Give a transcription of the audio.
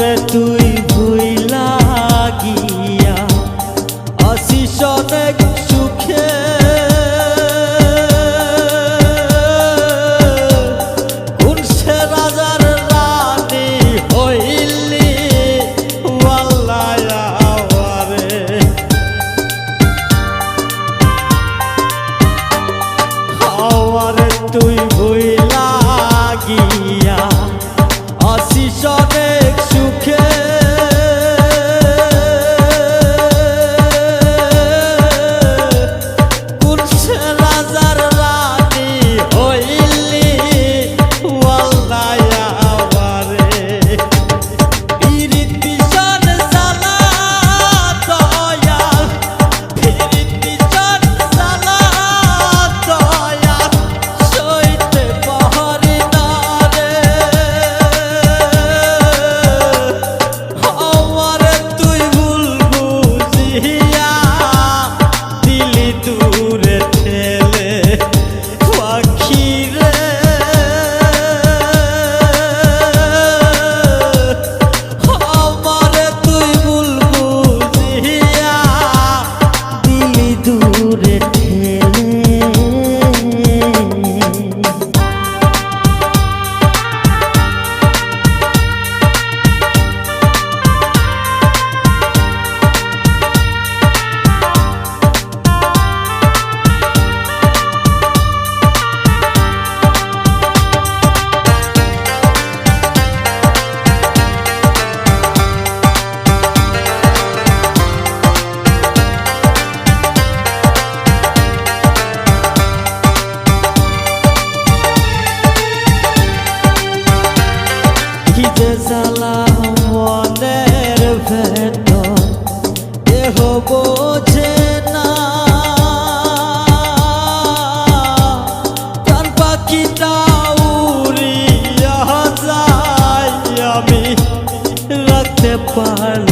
আমারে তুই ভুইলা গিয়া আসিস অনেক সুখে কোন সে রাজার রানী হইলি ওয়াল্লাহ আমারে আমারে তুই ভুইলা গিয়া আসিস অনেক সুখে কোন সে রাজার রানী হইলি ওয়াল্লাহ আমারে পিরিতি জন জ্বালা দয়াল পিরিতি জন জ্বালা দয়াল সইতে পারি না রে আমারে তুই ভুল বুঝিয়া দিলি দূরে ঠেলে পাখি রে আমারে তুই ভুল বুঝিয়া দিলি দূরে ঠেলে কি যে জ্বালা মনের ভেতর দেহ বোঝে না প্রাণ পাখিটা উড়িয়া যায় আমি রাখতে পারলাম